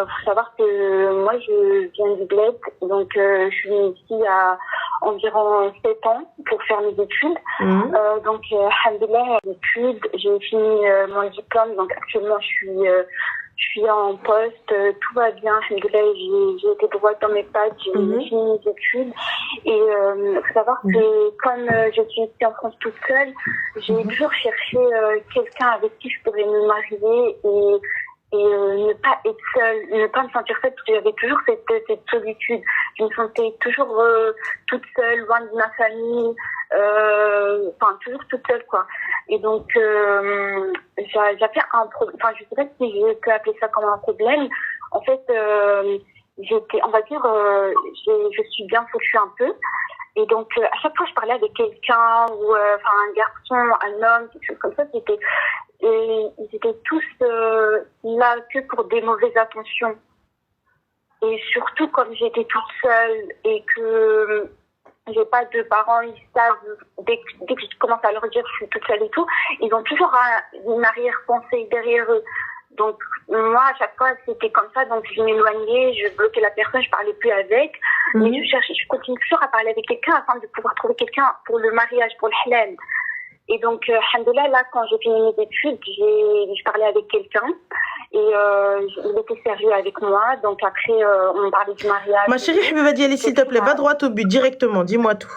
faut savoir que moi, je viens du bled, donc je suis ici à environ 7 ans pour faire mes études. Donc, alhamdoulilah, mes études, j'ai fini mon diplôme, donc actuellement, je suis en poste, tout va bien, alhamdoulilah, j'ai été droite dans mes pattes, j'ai fini mes études. Et faut savoir que comme je suis ici en France toute seule, j'ai toujours cherché quelqu'un avec qui je pourrais me marier et ne pas être seule, ne pas me sentir seule, parce que j'avais toujours cette solitude. Je me sentais toujours toute seule, loin de ma famille, toujours toute seule, quoi. Et donc, j'avais un problème, enfin, je sais pas si je peux appeler ça comme un problème. En fait, j'étais, on va dire, je suis bien foutue un peu. Et donc, à chaque fois que je parlais avec quelqu'un, ou un garçon, un homme, quelque chose comme ça, ils étaient tous là que pour des mauvaises attentions. Et surtout, comme j'étais toute seule et que j'ai pas de parents, ils savent, dès que je commence à leur dire que je suis toute seule et tout, ils ont toujours une arrière-pensée derrière eux. Donc, moi, à chaque fois, c'était comme ça. Donc, je m'éloignais, je bloquais la personne, je parlais plus avec. Mais je continue toujours à parler avec quelqu'un afin de pouvoir trouver quelqu'un pour le mariage, pour le halal. Et donc, alhamdoulilah, là, quand j'ai fini mes études, je parlais avec quelqu'un. Et il était sérieux avec moi. Donc, après, on parlait du mariage. Ma chérie, Habiba, s'il te plaît, va droit au but, directement. Dis-moi tout.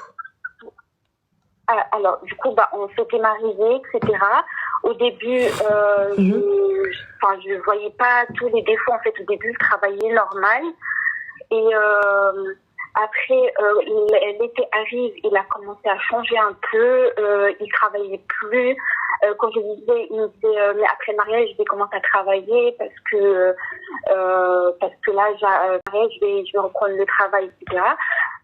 Alors, du coup, on s'était mariés, etc. Au début, je voyais pas tous les défauts. En fait, au début, je travaillais normal. Et après, l'été arrive, il a commencé à changer un peu. Il travaillait plus. Quand je disais, il me disait, mais après le mariage, je vais commencer à travailler parce que là, je vais reprendre le travail, etc.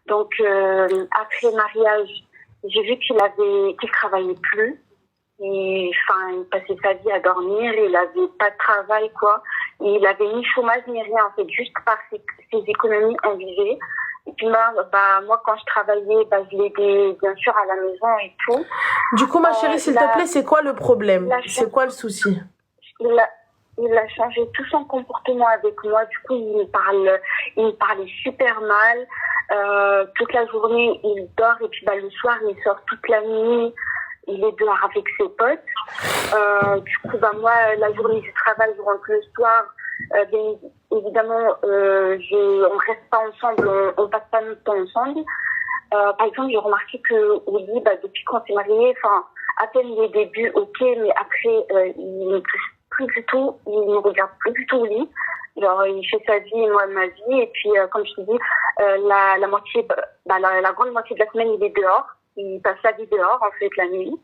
Donc, après le mariage, j'ai vu qu'il travaillait plus. Il passait sa vie à dormir, il avait pas de travail, quoi. Il avait ni chômage ni rien, en fait, juste par ses économies, on vivait. Et puis moi, quand je travaillais, je l'aidais, bien sûr, à la maison et tout. Du coup, ma chérie, s'il te plaît, c'est quoi le problème? C'est quoi le souci? Il a changé tout son comportement avec moi. Du coup, il me parlait super mal. Toute la journée, il dort et puis le soir, il sort toute la nuit. Il est dehors avec ses potes. Du coup, moi, la journée du travail, je rentre le soir. Bien évidemment, on reste pas ensemble, on passe pas notre temps ensemble. Par exemple, j'ai remarqué que Oli, depuis qu'on s'est mariés, à peine les débuts, ok, mais après, il ne touche plus du tout, il ne regarde plus du tout Oli. Genre, il fait sa vie et moi ma vie. Et puis, comme je te dis, la moitié, la grande moitié de la semaine, il est dehors. Il passe sa vie dehors, en fait, la nuit.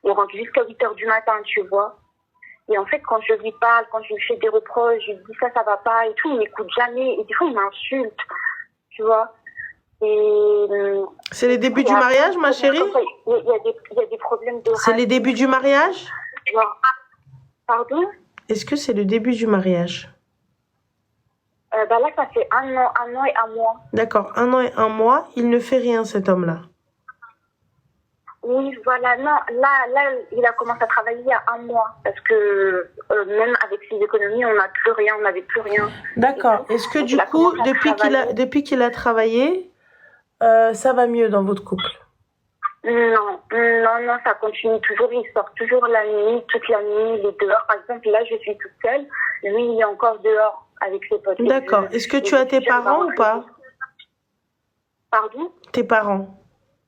Il rentre jusqu'à 8h du matin, tu vois. Et en fait, quand je lui parle, quand je lui fais des reproches, je lui dis ça va pas et tout, il m'écoute jamais. Et des fois, il m'insulte, tu vois. Et c'est les débuts du mariage, ma chérie? Il y a des problèmes de... C'est les débuts du mariage? Genre, pardon? Est-ce que c'est le début du mariage? Là, ça fait un an et un mois. D'accord, 1 an et 1 mois, il ne fait rien, cet homme-là. Oui, voilà, non, là, il a commencé à travailler il y a 1 mois, parce que même avec ses économies, on n'avait plus rien. D'accord. Est-ce que du coup, depuis qu'il a travaillé, ça va mieux dans votre couple? Non, ça continue toujours, il sort toujours la nuit, toute la nuit, il est dehors. Par exemple, là, je suis toute seule, lui, il est encore dehors avec ses potes. D'accord. Est-ce que tu as tes parents ou pas? Pardon? Tes parents,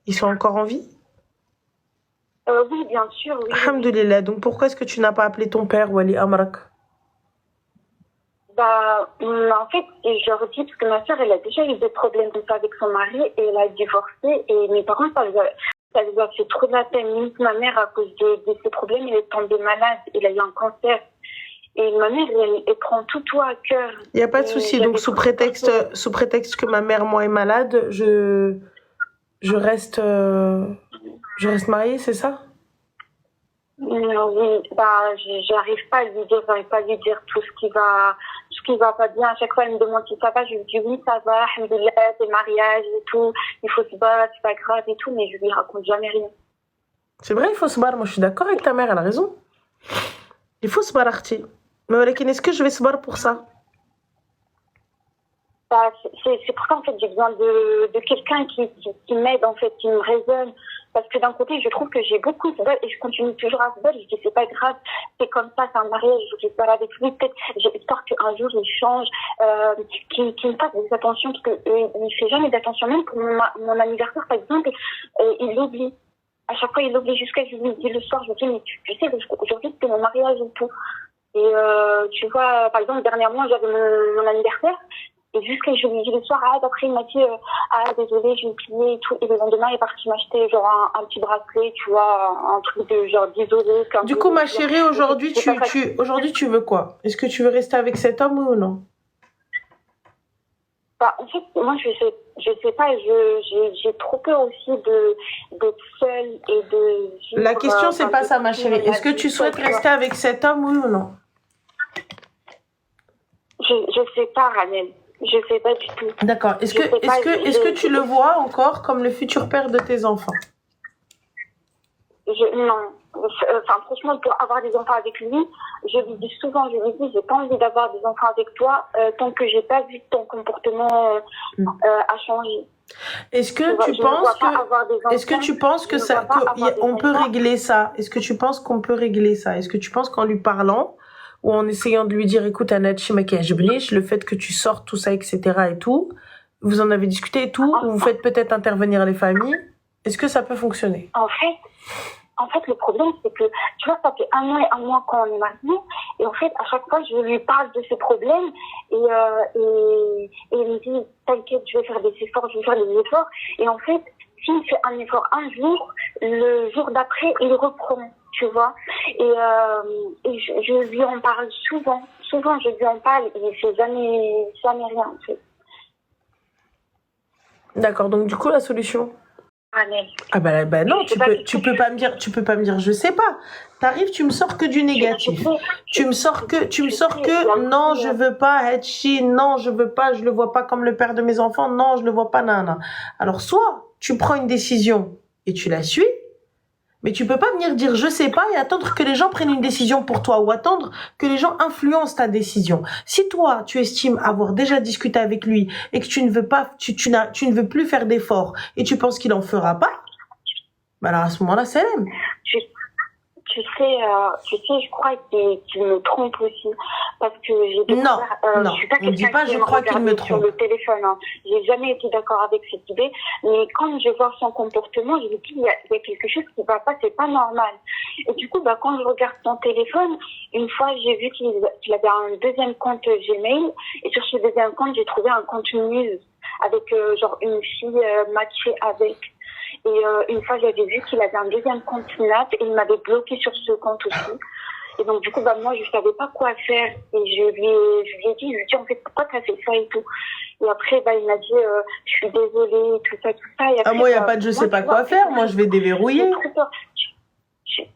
ils sont encore en vie? Oui, bien sûr, oui. Alhamdoulilah. Donc, pourquoi est-ce que tu n'as pas appelé ton père, Wali Amrak? En fait, je leur dis, parce que ma soeur, elle a déjà eu des problèmes comme ça avec son mari, et elle a divorcé, et mes parents, ça les a fait trop de la peine. Limite, ma mère, à cause de ces problèmes, elle est tombée malade, elle a eu un cancer. Et ma mère, elle prend tout à cœur. Il n'y a pas de souci. Donc, sous prétexte que ma mère, moi, est malade, je reste mariée, c'est ça? Oui, j'arrive pas à lui dire tout ce qui va pas bien. À chaque fois, elle me demande si ça va, je lui dis oui, ça va, alhamdoulilah, c'est mariage et tout, il faut se battre, c'est pas grave et tout, mais je lui raconte jamais rien. C'est vrai, il faut se battre. Moi, je suis d'accord avec ta mère, elle a raison. Il faut se battre. Mais est-ce que je vais se battre pour ça? Bah, c'est pour ça, en fait, j'ai besoin de quelqu'un qui m'aide, en fait, qui me raisonne. Parce que d'un côté, je trouve que j'ai beaucoup de bol et je continue toujours à se bol. Je dis, c'est pas grave, c'est comme ça, c'est un mariage, je parle avec lui. Peut-être, j'espère qu'un jour, il change, qu'il me fasse des attentions, parce que il fait jamais d'attention. Même pour mon anniversaire, par exemple, il l'oublie. À chaque fois, il l'oublie jusqu'à je lui dis le soir, je lui dis, mais tu sais, aujourd'hui, c'était mon mariage et tout. Et tu vois, par exemple, dernièrement, j'avais mon anniversaire. Et jusqu'à je lui dis le soir, après il m'a dit, désolé, j'ai oublié et tout. Et le lendemain, il est parti m'acheter genre un petit bracelet, tu vois, un truc de genre d'isolé. Du coup, ma chérie, aujourd'hui, tu veux quoi? Est-ce que tu veux rester avec cet homme ou non? Bah, en fait, moi, je sais pas, j'ai trop peur aussi d'être seule et de vivre, La question, c'est pas ça, ma chérie. Est-ce que tu souhaites rester avec cet homme, oui ou non? Je sais pas, Ranel. Je sais pas du tout. D'accord. Est-ce que tu le vois encore comme le futur père de tes enfants? Non. Enfin, franchement, pour avoir des enfants avec lui, je lui dis souvent, j'ai pas envie d'avoir des enfants avec toi tant que j'ai pas vu ton comportement a changé. Est-ce que tu penses que ça, on peut régler ça? Est-ce que tu penses qu'on peut régler ça? Est-ce que tu penses qu'en lui parlant ou en essayant de lui dire, écoute, Anatchi Makajbrich, le fait que tu sortes tout ça, etc. et tout, vous en avez discuté et tout, ou vous faites peut-être intervenir les familles, est-ce que ça peut fonctionner? En fait, le problème, c'est que, tu vois, ça fait un mois qu'on est mariés, et en fait, à chaque fois, je lui parle de ses problèmes, et il me dit, t'inquiète, je vais faire des efforts, et en fait, s'il fait un effort un jour, le jour d'après, il reprend, tu vois, et je lui en parle souvent, je lui en parle, et il fait jamais rien, en fait. D'accord, donc du coup, la solution? Ah bah non, tu peux pas me dire je sais pas. T'arrives, tu me sors que du négatif. Tu me sors que non, je veux pas Hachi, non, je veux pas, je le vois pas comme le père de mes enfants, non, je le vois pas nana. Alors soit tu prends une décision et tu la suis, mais tu peux pas venir dire je sais pas et attendre que les gens prennent une décision pour toi ou attendre que les gens influencent ta décision. Si toi, tu estimes avoir déjà discuté avec lui et que tu ne veux pas, tu ne veux plus faire d'efforts et tu penses qu'il en fera pas, bah alors à ce moment-là, c'est l'aime. Tu sais, je crois qu'il me trompe aussi. Parce que j'ai découvert, non, je suis pas on dit pas je crois qu'il me trompe. Sur le téléphone, hein. J'ai jamais été d'accord avec cette idée. Mais quand je vois son comportement, je me dis, il y a quelque chose qui va pas, c'est pas normal. Et du coup, bah, quand je regarde son téléphone, une fois, j'ai vu qu'il avait un deuxième compte Gmail. Et sur ce deuxième compte, j'ai trouvé un compte news avec, genre, une fille matchée avec. Et une fois, j'avais vu qu'il avait un deuxième compte Snap et il m'avait bloqué sur ce compte aussi. Et donc, du coup, bah, moi, je savais pas quoi faire. Et je lui ai dit, en fait, pourquoi t'as fait ça et tout. Et après, bah, il m'a dit, je suis désolée, tout ça. Et après, moi, il n'y a pas de je sais pas quoi faire. Moi, je vais déverrouiller.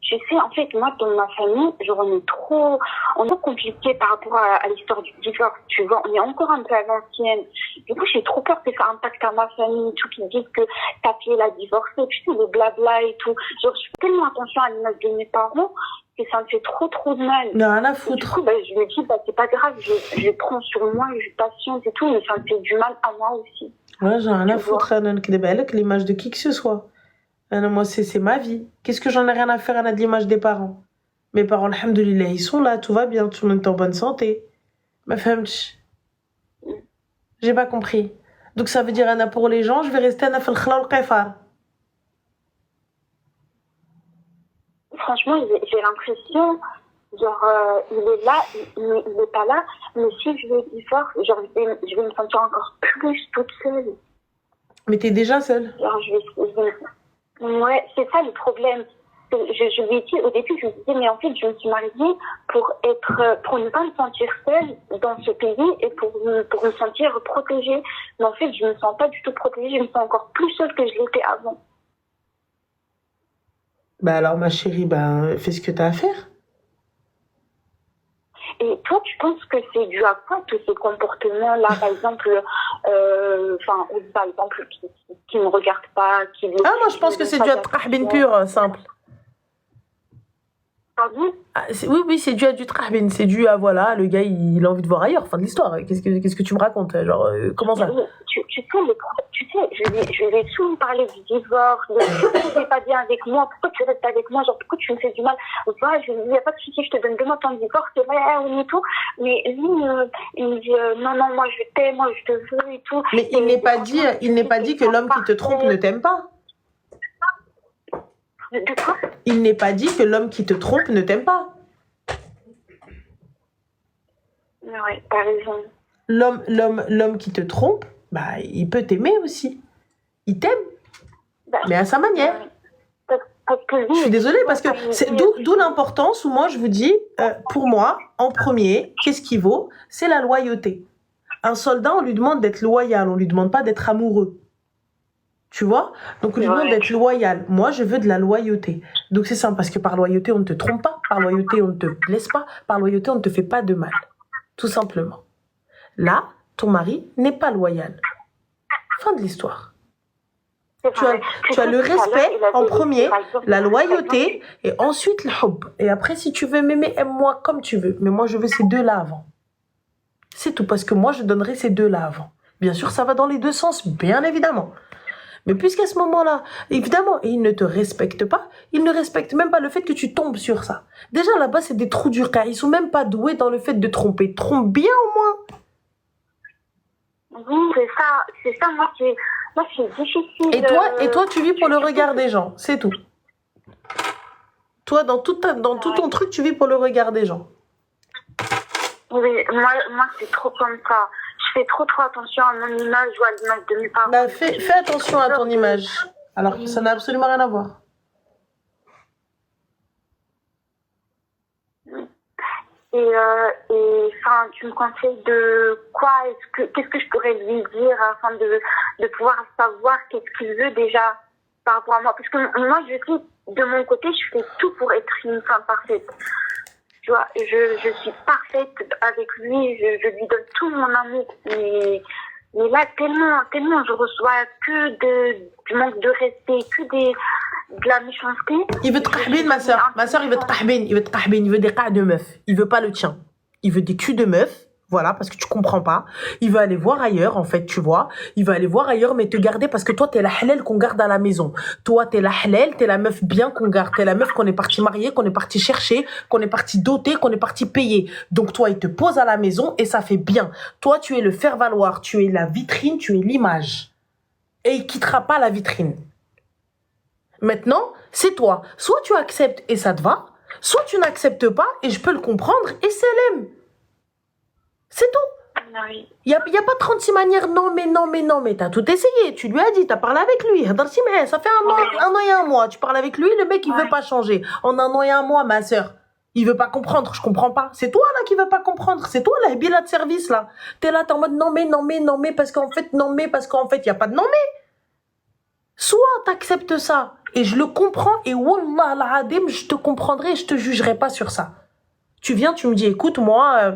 Je sais, en fait, moi, dans ma famille, genre, on est trop compliqué par rapport à l'histoire du divorce, tu vois. On est encore un peu à l'ancienne. Du coup, j'ai trop peur que ça impacte à ma famille, tout, qu'ils disent que ta fille l'a divorcé, tu sais, les blabla et tout. Genre, je fais tellement attention à l'image de mes parents que ça me fait trop de mal. Non, rien à foutre. Du coup, bah, je me dis, bah, c'est pas grave, je prends sur moi, je patiente et tout, mais ça me fait du mal à moi aussi. Ouais, j'ai rien à foutre, l'image de qui que ce soit. Moi, c'est ma vie. Qu'est-ce que j'en ai rien à faire à l'image des parents? Mes parents, alhamdoulilah, ils sont là, tout va bien, tout le monde est en bonne santé. Ma femme, j'ai pas compris. Donc ça veut dire, Anna, pour les gens, je vais rester Anna fil khla wal qifar. Franchement, j'ai l'impression, genre, il est là, il est pas là, mais si je le divorce, genre, je vais me sentir encore plus toute seule. Mais t'es déjà seule. Genre, ouais, c'est ça le problème. Je lui ai dit, au début, je lui ai dit, mais en fait, je me suis mariée pour ne pas me sentir seule dans ce pays et pour me sentir protégée. Mais en fait, je me sens pas du tout protégée, je me sens encore plus seule que je l'étais avant. Bah alors, ma chérie, bah, fais ce que t'as à faire. Et toi, tu penses que c'est dû à quoi, tous ces comportements-là, par exemple, qui ne regardent pas, qui... moi, je pense que c'est dû à Tahbin pur, simple. Oui, c'est dû à du trahbin. C'est dû à, voilà, le gars, il a envie de voir ailleurs. Fin de l'histoire. Qu'est-ce que tu me racontes? Genre, comment ça? Je vais souvent parler du divorce. Tu n'es pas bien avec moi. Pourquoi tu restes avec moi? Genre, pourquoi tu me fais du mal? Voilà, je lui dis, il n'y a pas de souci, je te donne 2 mois ton divorce. C'est vrai, et tout. Mais lui, il me dit, non, moi, je t'aime, moi, je te veux et tout. Mais il n'est pas dit que l'homme qui te trompe ne t'aime pas. De quoi? Il n'est pas dit que l'homme qui te trompe ne t'aime pas. Ouais, t'as raison. L'homme qui te trompe, bah, il peut t'aimer aussi. Il t'aime, mais à sa manière. Je suis désolée parce que c'est d'où l'importance où moi je vous dis, pour moi, en premier, qu'est-ce qui vaut? C'est la loyauté. Un soldat, on lui demande d'être loyal, on lui demande pas d'être amoureux. Tu vois? Donc, on lui demande d'être loyal. Moi, je veux de la loyauté. Donc, c'est simple, parce que par loyauté, on ne te trompe pas. Par loyauté, on ne te blesse pas. Par loyauté, on ne te fait pas de mal. Tout simplement. Là, ton mari n'est pas loyal. Fin de l'histoire. Tu as le respect en premier, la loyauté, et ensuite le hub. Et après, si tu veux m'aimer, aime-moi comme tu veux. Mais moi, je veux ces deux-là avant. C'est tout, parce que moi, je donnerai ces deux-là avant. Bien sûr, ça va dans les deux sens, bien évidemment. Mais puisqu'à ce moment-là, évidemment, il ne te respecte pas, il ne respecte même pas le fait que tu tombes sur ça. Déjà, là-bas, c'est des trous du cas. Ils sont même pas doués dans le fait de tromper. Trompe bien, au moins. Oui, c'est ça, moi, c'est difficile. Et toi, tu vis pour le regard des gens, c'est tout. Toi, dans tout ton truc, tu vis pour le regard des gens. Oui, moi c'est trop comme ça. Je fais trop attention à mon image ou à l'image de mes parents. Bah, fais attention à ton image. Alors que ça n'a absolument rien à voir. Et enfin, tu me conseilles de quoi? Qu'est-ce que je pourrais lui dire afin de pouvoir savoir qu'est-ce qu'il veut déjà par rapport à moi? Parce que moi, je sais, de mon côté, je fais tout pour être une femme parfaite. Tu vois, je suis parfaite avec lui, je lui donne tout mon amour. Mais là, tellement je reçois que du manque de respect, que de la méchanceté. Il veut te kahbin, ma soeur. Ma soeur, il veut te kahbin. Il veut des cas de meufs. Il veut pas le tien. Il veut des culs de meufs. Voilà, parce que tu comprends pas. Il veut aller voir ailleurs, en fait, tu vois. Il veut aller voir ailleurs, mais te garder parce que toi, t'es la halal qu'on garde à la maison. Toi, t'es la halal, t'es la meuf bien qu'on garde. T'es la meuf qu'on est parti marier, qu'on est parti chercher, qu'on est parti doter, qu'on est parti payer. Donc, toi, il te pose à la maison et ça fait bien. Toi, tu es le faire-valoir. Tu es la vitrine, tu es l'image. Et il quittera pas la vitrine. Maintenant, c'est toi. Soit tu acceptes et ça te va, soit tu n'acceptes pas et je peux le comprendre et c'est l'aime. C'est tout. Oui. Il y a pas 36 manières. Non, mais t'as tout essayé. Tu lui as dit, t'as parlé avec lui. Ça fait un an et un mois. Tu parles avec lui, le mec, il veut pas changer. En un an et un mois, ma sœur, il veut pas comprendre. Je comprends pas. C'est toi, là, qui veut pas comprendre. C'est toi, là, bila de service, là. T'es là, t'es en mode non, mais, parce qu'en fait, il y a pas de non, mais. Soit t'acceptes ça, et je le comprends, et wallah al-adim, je te comprendrai et je te jugerai pas sur ça. Tu viens, tu me dis, écoute, moi,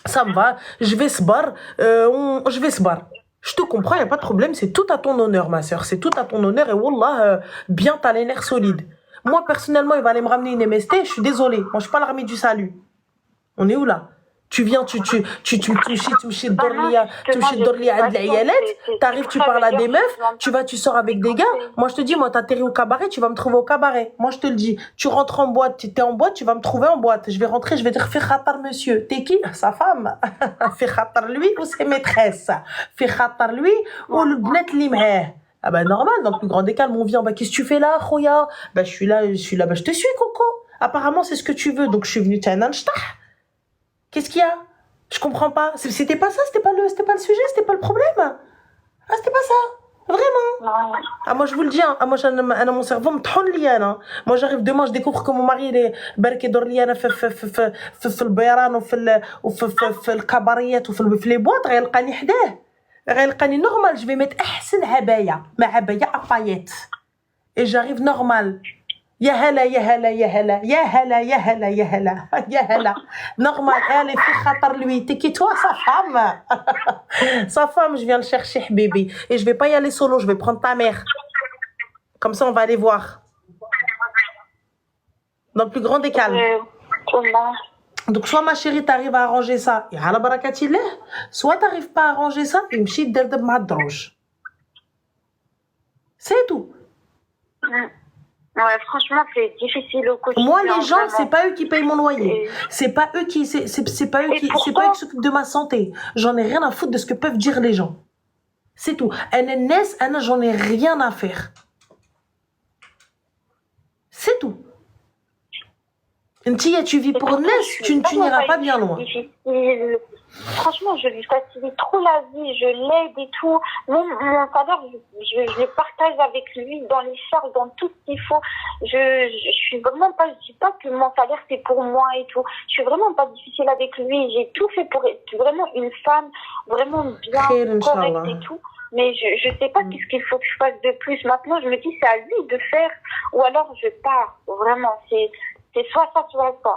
ça me va, je vais sbar. Je te comprends, il n'y a pas de problème, c'est tout à ton honneur, ma soeur, c'est tout à ton honneur, et wallah, bien t'as les nerfs solides. Moi, personnellement, il va aller me ramener une MST, je suis désolée, moi, je suis pas l'armée du salut. On est où, là? Tu viens, tu me dorlia à de la yalette, t'arrives, tu parles à des meufs, tu sors avec des gars. Moi, je te dis, moi, t'atterris au cabaret, tu vas me trouver au cabaret. Moi, je te le dis, tu rentres en boîte, t'es en boîte, tu vas me trouver en boîte. Je vais rentrer, je vais dire, fais khatar, monsieur. T'es qui? Sa femme. Fais khatar lui ou ses maîtresses? Fais khatar lui ou le bnet limhe? Ah bah, normal, dans le plus grand des calmes, on vient, bah, qu'est-ce que tu fais là, Khoya? Bah, je suis là, bah, je te suis, Coco. Apparemment, c'est ce que tu veux, donc je suis venue, t'as un anshtah. Qu'est-ce qu'il y a? Je comprends pas. C'était pas ça, c'était pas le sujet, c'était pas le problème. Ah, c'était pas ça. Vraiment. Ah, moi, je vous le dis, hein. Ah, moi, mon cerveau me trône liana. Moi, j'arrive demain, je découvre que mon mari, il est barké dor liana في البيران وفي الكباريات وفي les boîtes, غيلقاني حداه. غيلقاني normal, je vais mettre أحسن عباية, ma عباية à paillettes. Et j'arrive normal. يا هلا normal, elle est fait khatar lui, t'es qui toi, sa femme, je viens le chercher bébé, et je vais pas y aller solo, je vais prendre ta mère, comme ça on va aller voir. Dans le plus grand des calmes. Donc, soit ma chérie, t'arrives à arranger ça, et à la barakatillah, soit t'arrives pas à arranger ça, et m'chit derdeb ma droge. C'est tout. Ouais, franchement, c'est difficile au quotidien. Moi, les gens, c'est pas eux qui payent mon loyer. C'est pas eux qui, c'est pas eux qui s'occupent de ma santé. J'en ai rien à foutre de ce que peuvent dire les gens. C'est tout. J'en ai rien à faire. C'est tout. Tu vis pour Ness, tu n'iras pas bien loin. Franchement, je lui facilite trop la vie, je l'aide et tout. Même mon salaire, je le partage avec lui dans les charges, dans tout ce qu'il faut. Je suis vraiment pas, je dis pas que mon salaire c'est pour moi et tout. Je suis vraiment pas difficile avec lui. J'ai tout fait pour être vraiment une femme vraiment bien, correcte et tout. Mais je sais pas qu'est-ce qu'il faut que je fasse de plus. Maintenant, je me dis c'est à lui de faire ou alors je pars. Vraiment, c'est soit ça, soit ça.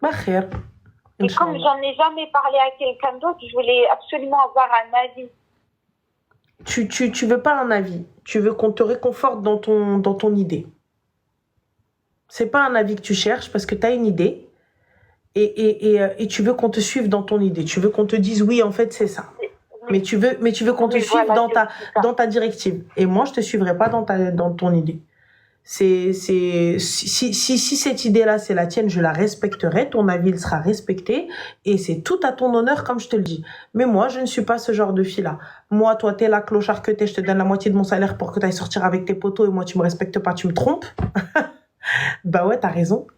Bah, khair. Et comme j'en ai jamais parlé à quelqu'un d'autre, je voulais absolument avoir un avis. Tu veux pas un avis. Tu veux qu'on te réconforte dans ton idée. C'est pas un avis que tu cherches parce que tu as une idée et tu veux qu'on te suive dans ton idée. Tu veux qu'on te dise oui, en fait, c'est ça. Mais tu veux qu'on te suive dans ta directive. Et moi, je te suivrai pas dans ton idée. Si cette idée-là, c'est la tienne, je la respecterai, ton avis, il sera respecté, et c'est tout à ton honneur, comme je te le dis. Mais moi, je ne suis pas ce genre de fille-là. Moi, toi, t'es la clochard que t'es, je te donne la moitié de mon salaire pour que t'ailles sortir avec tes potos, et moi, tu me respectes pas, tu me trompes. Bah ouais, t'as raison.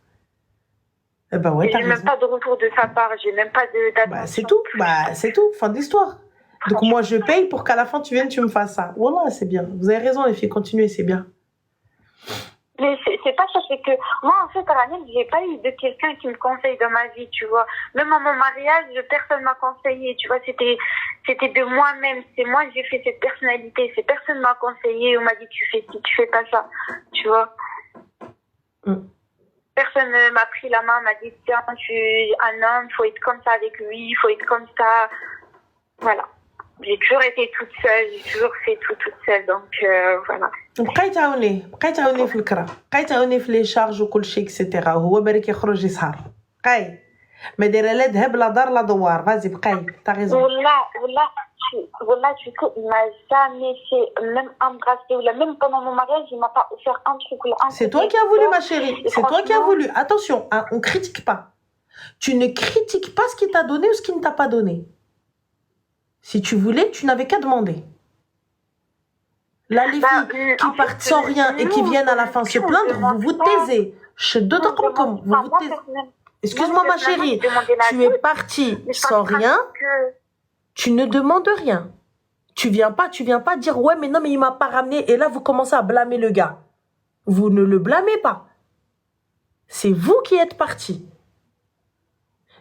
Bah ouais, t'as raison. J'ai même pas de retour de sa part, j'ai même pas d'attention. C'est tout, fin de l'histoire. Donc moi, je paye pour qu'à la fin, tu viennes, tu me fasses ça. Voilà, c'est bien. Vous avez raison, les filles, continuez, c'est bien. Mais c'est pas ça, c'est que moi, en fait, Ranel, j'ai pas eu de quelqu'un qui me conseille dans ma vie, tu vois. Même à mon mariage, personne m'a conseillé, tu vois. C'était de moi-même. C'est moi que j'ai fait cette personnalité. Personne m'a conseillé. On m'a dit, tu fais ci, tu fais pas ça, tu vois. Personne m'a pris la main, m'a dit, tiens, tu es un homme, faut être comme ça avec lui, faut être comme ça. Voilà. J'ai toujours été toute seule, j'ai toujours fait tout toute seule, donc voilà. بقيت عاوني في الكرة، بقيت عاوني في لي شارج وكل شيء اكسيتيرا، وهو بالك يخرج يسهر. بقاي ما دايره لا ذهب لا دار لا دوار، فازي بقاي تا غيزون. والله tu sais, il m'a jamais fait même embrasser ou même pendant mon mariage, il m'a pas offert un truc ou un. C'est toi qui as voulu, ma chérie, c'est toi qui as voulu. Attention, hein, on critique pas. Tu ne critiques pas ce qu'il t'a donné ou ce qu'il ne t'a pas donné. Si tu voulais, tu n'avais qu'à demander. Là, les filles qui partent sans rien et qui viennent à la fin se plaindre, vous vous taisez. Excuse-moi, ma chérie, tu es partie sans rien, tu ne demandes rien. Tu viens pas dire, ouais, mais non, mais il m'a pas ramené. Et là, vous commencez à blâmer le gars. Vous ne le blâmez pas. C'est vous qui êtes partis.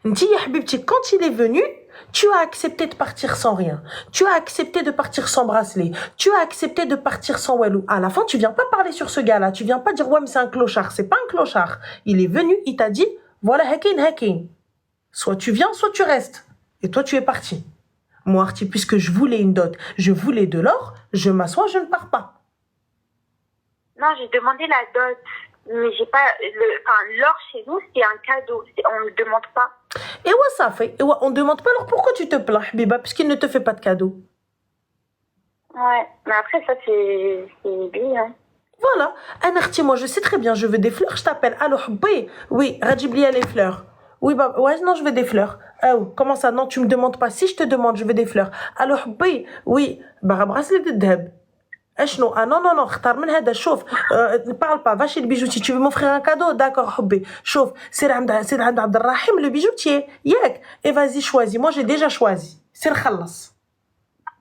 Quand il est venu, tu as accepté de partir sans rien. Tu as accepté de partir sans bracelet. Tu as accepté de partir sans walou. À la fin, tu viens pas parler sur ce gars-là. Tu viens pas dire, ouais, mais c'est un clochard. C'est pas un clochard. Il est venu, il t'a dit, voilà, hakin. Soit tu viens, soit tu restes. Et toi, tu es parti. Moi, Arti, puisque je voulais une dot, je voulais de l'or, je m'assois, je ne pars pas. Non, j'ai demandé la dot. Mais j'ai pas l'or chez nous, c'est un cadeau. On ne demande pas. Et ouais, ça fait. Et ouais, on ne demande pas. Alors pourquoi tu te plains, Biba, puisqu'il ne te fait pas de cadeau? Ouais, mais après, ça, c'est bien. Voilà. Anarti, moi, je sais très bien, je veux des fleurs, je t'appelle. Alors, oui, Rajiblia les fleurs. Oui, bah, ouais, non, je veux des fleurs. Oh, comment ça? Non, tu me demandes pas. Si je te demande, je veux des fleurs. Alors, oui, bah, bracelet de dheb. اشنو non اختار من هذا شوف ne parle pas va chez le bijoutier tu veux m'offrir un cadeau d'accord حبي شوف سير عند عبد الرحيم le bijoutier ياك et vas-y choisis moi j'ai déjà choisi سير خلص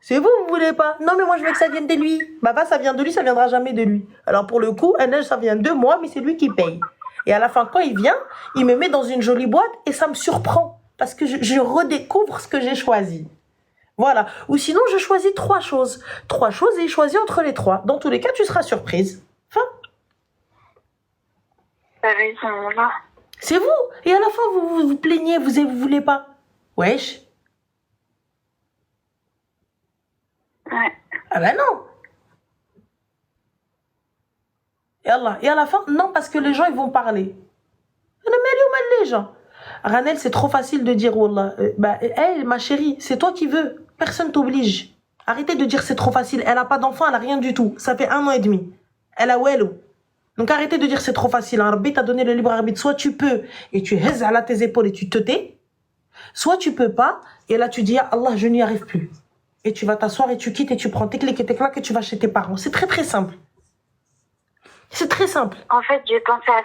c'est vous voulez pas non mais moi je veux que ça vienne de lui bah va ça vient de lui ça viendra jamais de lui alors pour le coup ça vient de moi mais c'est lui qui paye et à la fin quand il vient il me met dans une jolie boîte et ça me surprend parce que je redécouvre ce que j'ai choisi. Voilà. Ou sinon, je choisis 3 choses. 3 choses et il choisit entre les 3. Dans tous les cas, tu seras surprise. Fin. T'as raison, là. C'est vous. Et à la fin, vous vous plaignez, vous voulez pas. Wesh. Ouais. Ah ben non. Et à la fin, non, parce que les gens, ils vont parler. Les gens. Ranel, c'est trop facile de dire Wallah. Hey, ma chérie, c'est toi qui veux. Personne t'oblige. Arrêtez de dire c'est trop facile. Elle a pas d'enfant, elle a rien du tout. Ça fait 1 an et demi. Elle a Wello. Donc arrêtez de dire c'est trop facile. Rabbi t'a donné le libre arbitre. Soit tu peux et tu hèzes à tes épaules et tu te tais. Soit tu peux pas et là tu dis ah Allah, je n'y arrive plus. Et tu vas t'asseoir et tu quittes et tu prends tes clics et tes claques et tu vas chez tes parents. C'est très très simple. C'est très simple. En fait, j'ai pensé à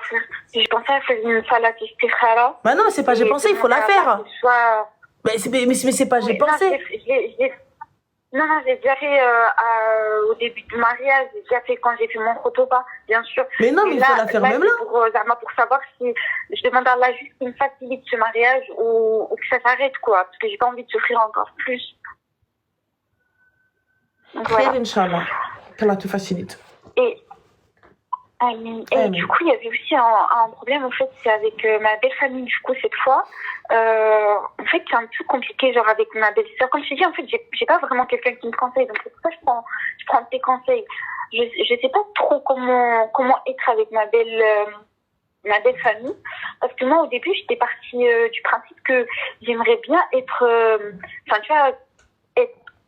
faire une salat istikhara. Bah non, mais c'est pas j'ai pensé, il faut la faire. Mais c'est pas j'ai pensé. Non, j'ai déjà fait au début du mariage, j'ai déjà fait quand j'ai fait mon khotoba, bien sûr. Mais non, mais il faut la faire même là. Pour savoir si je demande à Allah juste qu'il me facilite ce mariage ou que ça s'arrête, quoi. Parce que j'ai pas envie de souffrir encore plus. Donc, voilà. Inch'Allah, qu'Allah te facilite. Et du coup, il y avait aussi un problème, en fait, c'est avec ma belle famille, du coup, cette fois. En fait, c'est un peu compliqué, genre, avec ma belle-sœur. Comme je t'ai dit, en fait, j'ai pas vraiment quelqu'un qui me conseille, donc c'est pour ça que je prends tes conseils. Je sais pas trop comment être avec ma belle famille, parce que moi, au début, j'étais partie du principe que j'aimerais bien être, tu vois,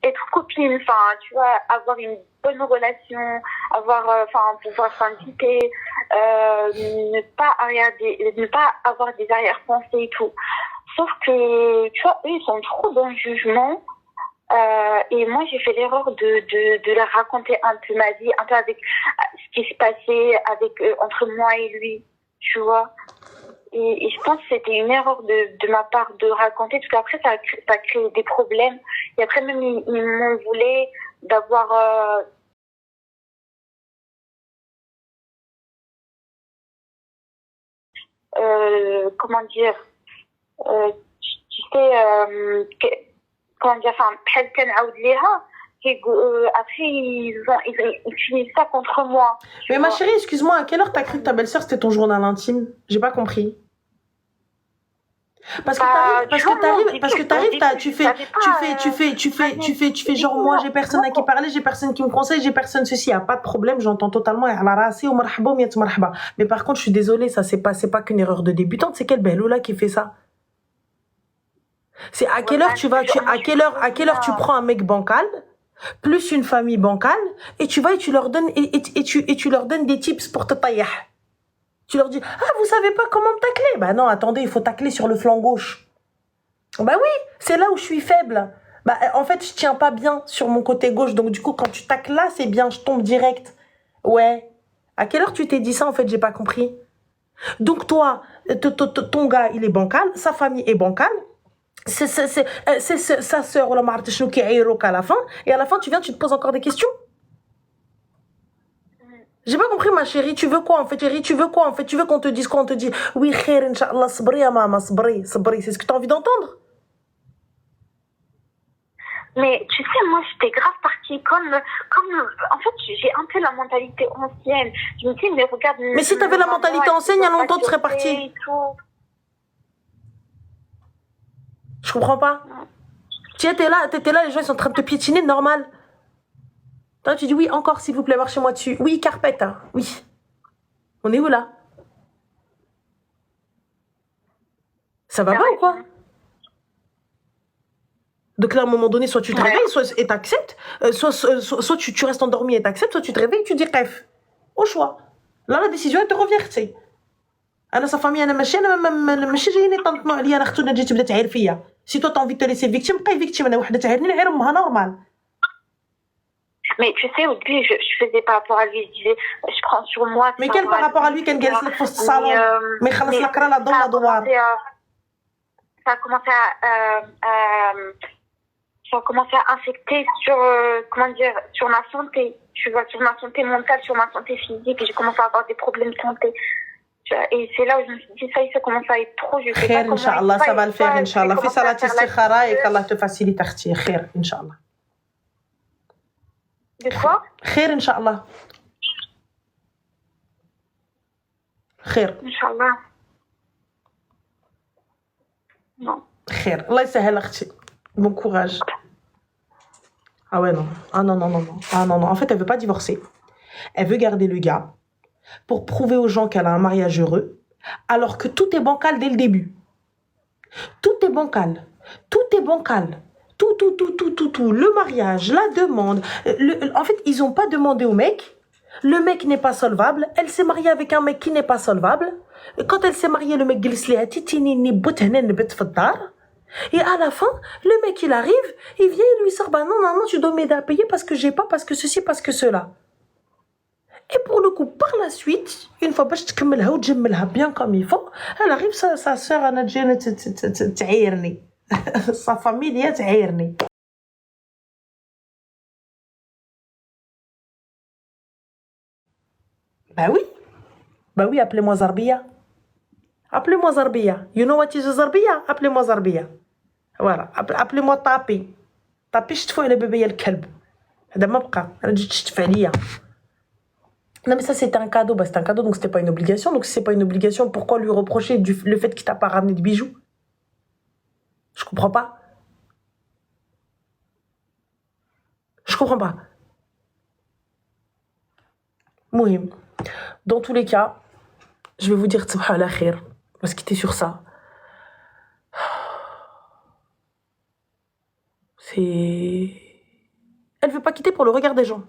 être copine, tu vois, avoir une bonne relation, pouvoir s'inviter, ne pas avoir des arrière-pensées et tout. Sauf que, tu vois, eux, ils sont trop dans le jugement. Et moi, j'ai fait l'erreur de leur raconter un peu ma vie, un peu avec ce qui s'est passé entre moi et lui, tu vois. Et je pense que c'était une erreur de ma part de raconter, parce qu'après, ça a créé des problèmes. Et après, même, ils m'ont voulu d'avoir... comment dire... tu sais... comment dire... après, ils utilisent ça contre moi. Mais ma chérie, excuse-moi, à quelle heure t'as cru que ta belle-sœur c'était ton journal intime? J'ai pas compris. Parce que t'arrives, tu fais genre moi j'ai personne à qui parler, j'ai personne qui me conseille, j'ai personne ceci, y a pas de problème, j'entends totalement. Mais par contre, je suis désolée, ça c'est pas qu'une erreur de débutante, c'est quelle Beloula qui fait ça? C'est à quelle heure à quelle heure tu prends un mec bancal plus une famille bancale et tu vas et tu leur donnes tu leur donnes des tips pour te tailler. Tu leur dis ah vous savez pas comment me tacler? Bah non, attendez, il faut tacler sur le flanc gauche. Bah oui, c'est là où je suis faible. Bah en fait, je tiens pas bien sur mon côté gauche, donc du coup quand tu tacles là, c'est bien, je tombe direct. Ouais. À quelle heure tu t'es dit ça en fait? J'ai pas compris. Donc toi, ton gars, il est bancal, sa famille est bancale. C'est sa sœur ou la martechnou qui est à la fin, et à la fin tu viens, tu te poses encore des questions. J'ai pas compris ma chérie, tu veux quoi en fait? Tu veux qu'on te dise quoi? On te dit oui khair inch'Allah, sabri ya mama, sabri, c'est ce que t'as envie d'entendre? Mais tu sais, moi j'étais grave partie comme en fait j'ai un peu la mentalité ancienne. Je me dis mais regarde. Mais si t'avais la mentalité ancienne, il y a longtemps tu serais partie. Je comprends pas. T'étais là, les gens ils sont en train de te piétiner, normal. Toi tu dis oui, encore s'il vous plaît, marchez-moi dessus. Oui, carpette, hein. Oui. On est où là? Ça va pas ou quoi? Donc là, à un moment donné, soit tu te réveilles, et t'acceptes, soit tu restes endormi et t'acceptes, soit tu te réveilles et tu dis bref. Au choix. Là, la décision, elle te revient, tu sais. أنا sa famille أنا ماشي جايين يطنطنوا عليا أنا اختنا جيت بدات تعير فيا. Si toi t'as envie de te laisser victime, بقاي victime. أنا وحدة تعيرني نعير أمها normal. Mais tu sais, au début, je faisais par rapport à lui, je disais, je prends sur moi. Mais quel par rapport à lui كان جالس لك في الصالون ما يخلص لك راه لا ضو لا دوار. Ça a commencé à infecter sur sur ma santé, tu vois, sur ma santé mentale, sur ma santé physique, et j'ai commencé à avoir des problèmes de santé. Et c'est là où je me suis dit, ça commence à être trop, je sais pas comment. Inch'Allah, ça va le faire, Inch'Allah. Fais salat istikhara et qu'Allah te facilite akhti. Khair, Inch'Allah. De quoi? Khair, Inch'Allah. Khair. Inch'Allah. Non. Khair. Allah yasahel akhti. Bon courage. Ah ouais, non. Ah non. Ah non. En fait, elle veut pas divorcer. Elle veut garder le gars pour prouver aux gens qu'elle a un mariage heureux. Alors que tout est bancal dès le début. Tout est bancal. Tout est bancal. Tout. Le mariage, la demande. En fait, ils n'ont pas demandé au mec. Le mec n'est pas solvable. Elle s'est mariée avec un mec qui n'est pas solvable. Quand elle s'est mariée, le mec et à la fin, le mec il arrive, il vient, il lui sort, bah non, tu dois m'aider à payer parce que j'ai pas, parce que ceci, parce que cela. Et pour le coup, par la suite, une fois que je te bien comme il faut, elle arrive, sa soeur, Anna Jane, sa famille, elle تعيرني. Bah oui, appelez-moi Zarbia. Appelez-moi Zarbia. You know what is Zarbia? Appelez-moi Zarbia. Voilà, appelez-moi Tapi. Tapi, je te fais le bébé le kelb. هذا ما بقى. أنا جيت تشتفى عليا. Non mais ça c'était un cadeau, bah c'était un cadeau donc c'était pas une obligation. Donc si c'est pas une obligation, pourquoi lui reprocher le fait qu'il t'a pas ramené de bijoux? Je comprends pas. Je comprends pas. Mouhim. Dans tous les cas, je vais vous dire تصبحوا على خير. On va se quitter sur ça. Elle veut pas quitter pour le regard des gens.